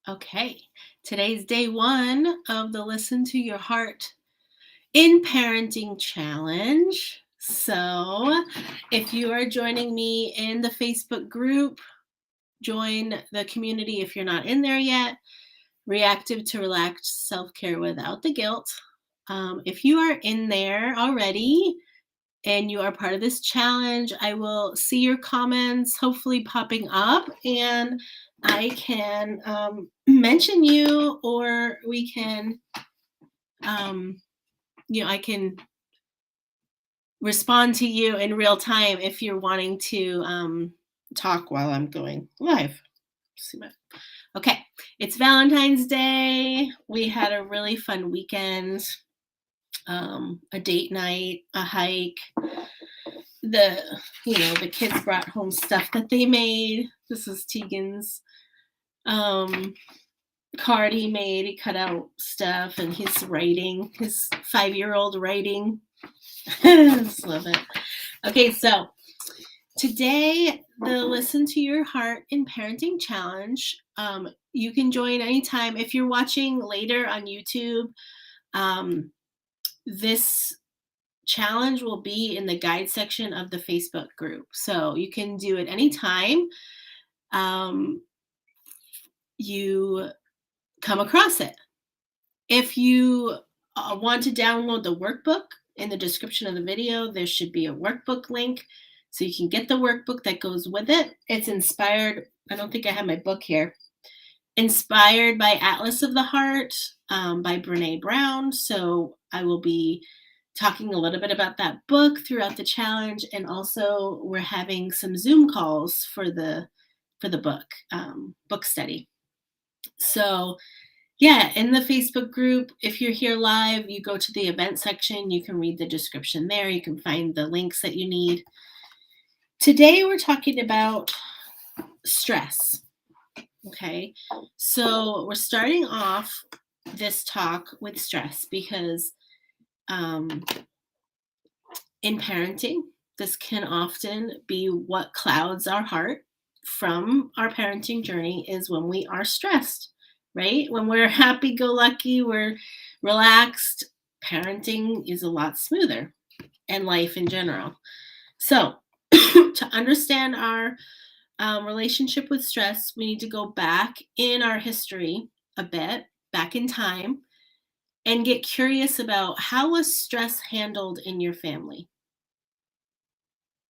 Okay, today's day one of the Listen to Your Heart in Parenting Challenge. So, if you are joining me in the Facebook group, join the community if you're not in there yet. Reactive to Relaxed Self-Care Without the Guilt. If you are in there already and you are part of this challenge, I will see your comments hopefully popping up, and I can mention you, or we can, I can respond to you in real time if you're wanting to talk while I'm going live. Okay, it's Valentine's Day. We had a really fun weekend, a date night, a hike. The kids brought home stuff that they made. This is Tegan's card he made. He cut out stuff and he's writing, his 5-year-old writing. I just love it. Okay, so today, the Listen to Your Heart in Parenting Challenge, you can join anytime. If you're watching later on YouTube, this challenge will be in the guide section of the Facebook group. So you can do it anytime you come across it. If you want to download the workbook, in the description of the video, there should be a workbook link. So you can get the workbook that goes with it. It's inspired, I don't think I have my book here, inspired by Atlas of the Heart by Brene Brown. So I will be talking a little bit about that book throughout the challenge, and also we're having some Zoom calls for the book study. So yeah, in the Facebook group, if you're here live, you go to the event section, you can read the description there, you can find the links that you need. Today we're talking about stress. Okay, so we're starting off this talk with stress because in parenting, this can often be what clouds our heart from our parenting journey, is when we are stressed, right? When we're happy-go-lucky, we're relaxed, parenting is a lot smoother, and life in general. So to understand our relationship with stress, we need to go back in our history a bit, back in time, and get curious about how was stress handled in your family.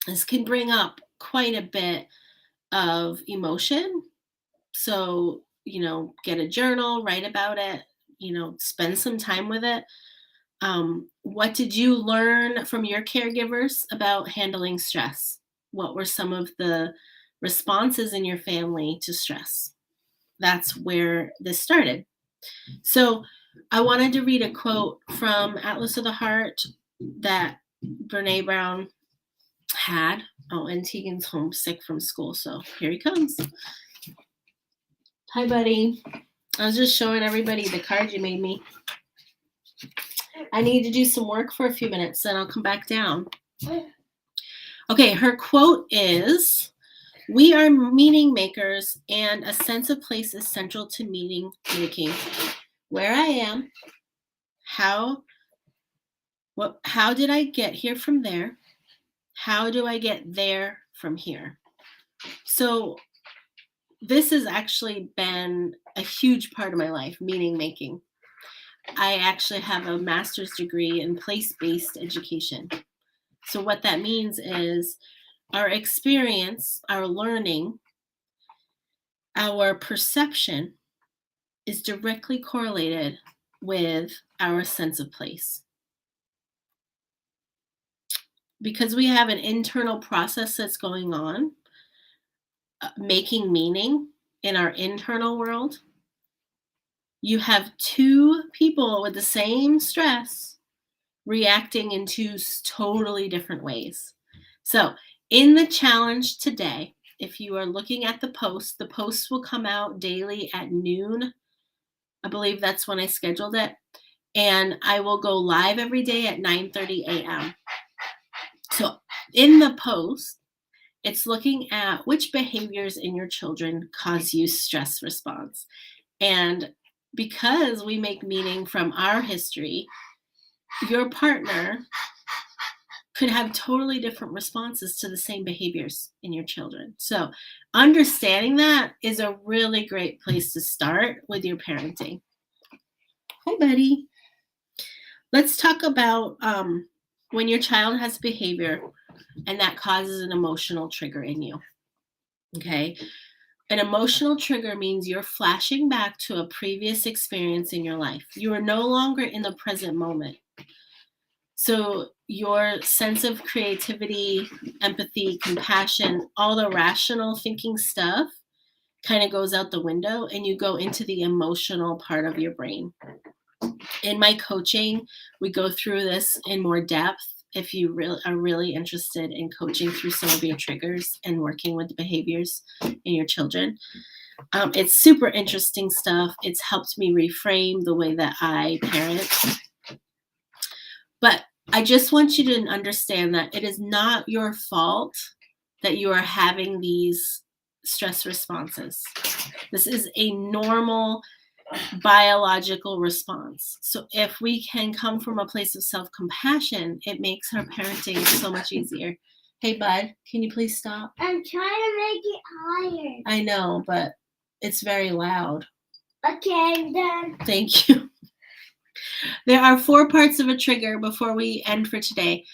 This can bring up quite a bit of emotion. So, get a journal, write about it, spend some time with it. What did you learn from your caregivers about handling stress? What were some of the responses in your family to stress? That's where this started. So I wanted to read a quote from Atlas of the Heart that Brene Brown had. Oh, and Tegan's homesick from school, so here he comes. Hi, buddy. I was just showing everybody the card you made me. I need to do some work for a few minutes, then I'll come back down. Okay, her quote is, "We are meaning makers, and a sense of place is central to meaning making. Where I am, how did I get here from there? How do I get there from here?" So this has actually been a huge part of my life, meaning making. I actually have a master's degree in place-based education. So what that means is our experience, our learning, our perception is directly correlated with our sense of place. Because we have an internal process that's going on, making meaning in our internal world, you have two people with the same stress reacting in two totally different ways. So in the challenge today, if you are looking at the post will come out daily at noon. I believe that's when I scheduled it. And I will go live every day at 9:30 a.m. So in the post, it's looking at which behaviors in your children cause you stress response. And because we make meaning from our history, your partner could have totally different responses to the same behaviors in your children. So understanding that is a really great place to start with your parenting. Hi, buddy. Let's talk about when your child has behavior and that causes an emotional trigger in you. Okay. An emotional trigger means you're flashing back to a previous experience in your life. You are no longer in the present moment. So your sense of creativity, empathy, compassion, all the rational thinking stuff kind of goes out the window and you go into the emotional part of your brain. In my coaching, we go through this in more depth. If you are really interested in coaching through some of your triggers and working with the behaviors in your children, it's super interesting stuff. It's helped me reframe the way that I parent. But I just want you to understand that it is not your fault that you are having these stress responses. This is a normal biological response. So if we can come from a place of self-compassion, it makes our parenting so much easier. Hey, bud, can you please stop? I'm trying to make it higher. I know, but it's very loud. Okay, I'm done. Thank you. There are 4 parts of a trigger before we end for today.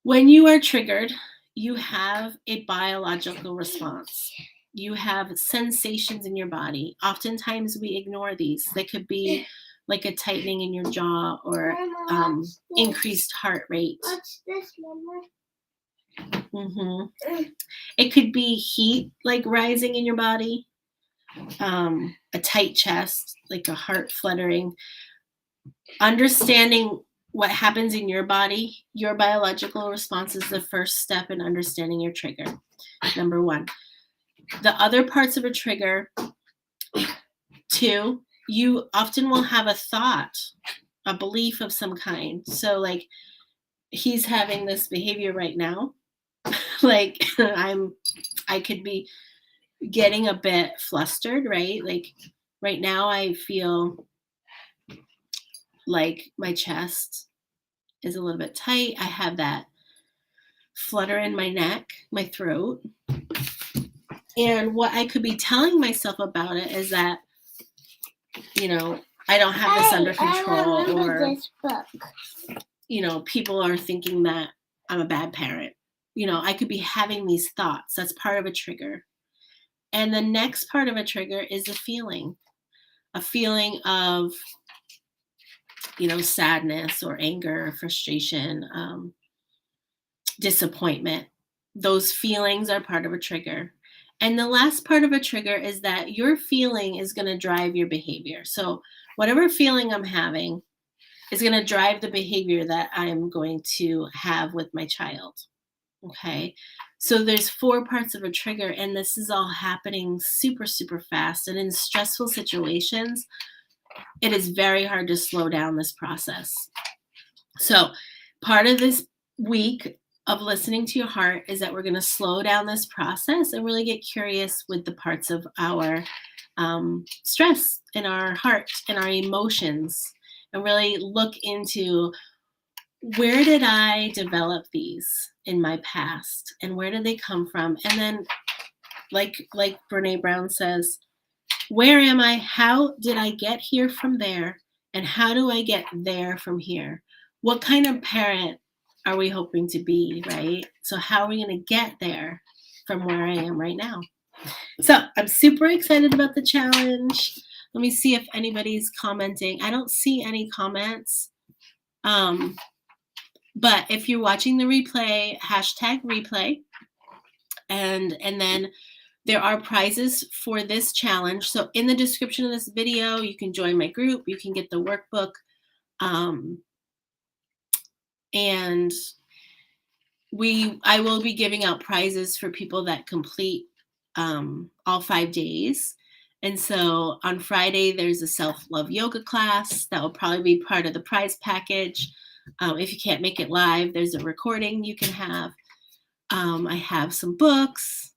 When you are triggered, you have a biological response. You have sensations in your body. Oftentimes we ignore these. They could be like a tightening in your jaw or increased heart rate. What's this, Mama? Mm-hmm. It could be heat like rising in your body, a tight chest, like a heart fluttering. Understanding what happens in your body, your biological response is the first step in understanding your trigger. Number 1. The other parts of a trigger, 2, you often will have a thought, a belief of some kind. So like, he's having this behavior right now. Like I could be getting a bit flustered, right? Like right now I feel like my chest is a little bit tight. I have that flutter in my neck, my throat. And what I could be telling myself about it is that, I don't have this under control, or this book. People are thinking that I'm a bad parent. I could be having these thoughts. That's part of a trigger. And the next part of a trigger is a feeling of, sadness or anger, frustration, disappointment. Those feelings are part of a trigger. And the last part of a trigger is that your feeling is going to drive your behavior. So whatever feeling I'm having is going to drive the behavior that I'm going to have with my child. Okay. So there's 4 parts of a trigger, and this is all happening super, super fast. And in stressful situations, it is very hard to slow down this process. So part of this week of listening to your heart is that we're going to slow down this process and really get curious with the parts of our stress in our heart and our emotions, and really look into, where did I develop these in my past and where did they come from? And then like Brene Brown says, where am I? How did I get here from there? And how do I get there from here? What kind of parent are we hoping to be, right? So how are we going to get there from where I am right now? So I'm super excited about the challenge. Let me see if anybody's commenting. I don't see any comments. But if you're watching the replay, #replay. And then there are prizes for this challenge. So in the description of this video, you can join my group. You can get the workbook. And I will be giving out prizes for people that complete all 5 days. And so on Friday, there's a self-love yoga class that will probably be part of the prize package. If you can't make it live, there's a recording you can have. I have some books.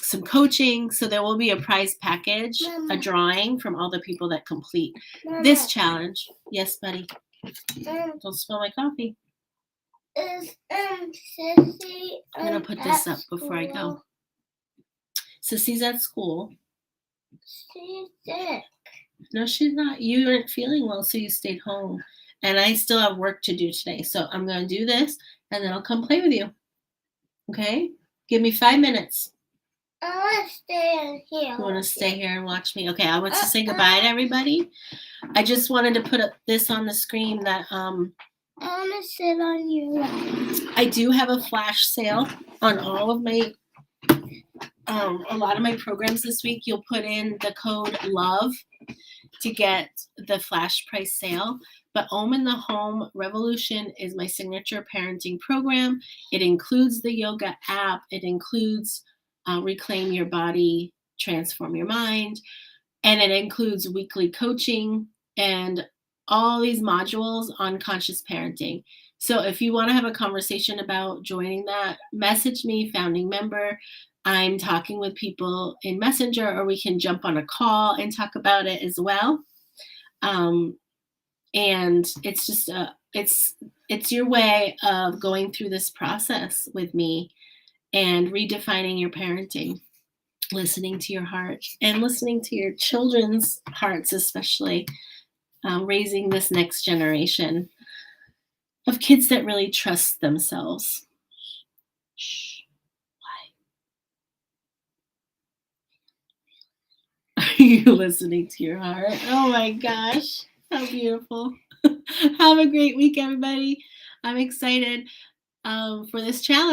some coaching. So there will be a prize package, Mama. a drawing from all the people that complete Mama, this challenge. Yes, buddy. um, Don't spill my coffee. is Sissy I'm gonna put this at up before I go. school? Sissy's at school. She's sick. No, she's not. You weren't feeling well, so you stayed home. And I still have work to do today. So I'm going to do this, and then I'll come play with you. Okay? Give me 5 minutes. I want to stay in here. You want to stay here and watch me? Okay, I want to say goodbye to everybody. I just wanted to put this on the screen that I want to sit on your lap. I do have a flash sale on all of my a lot of my programs this week. You'll put in the code LOVE to get the flash price sale. But Om in the Home Revolution is my signature parenting program. It includes the yoga app. It includes Reclaim Your Body, Transform Your Mind. And it includes weekly coaching and all these modules on conscious parenting. So if you want to have a conversation about joining that, message me, founding member. I'm talking with people in Messenger, or we can jump on a call and talk about it as well. And it's just it's your way of going through this process with me and redefining your parenting, listening to your heart and listening to your children's hearts, especially raising this next generation of kids that really trust themselves. Shh. Why? Are you listening to your heart? Oh my gosh. How beautiful. Have a great week, everybody. I'm excited for this challenge.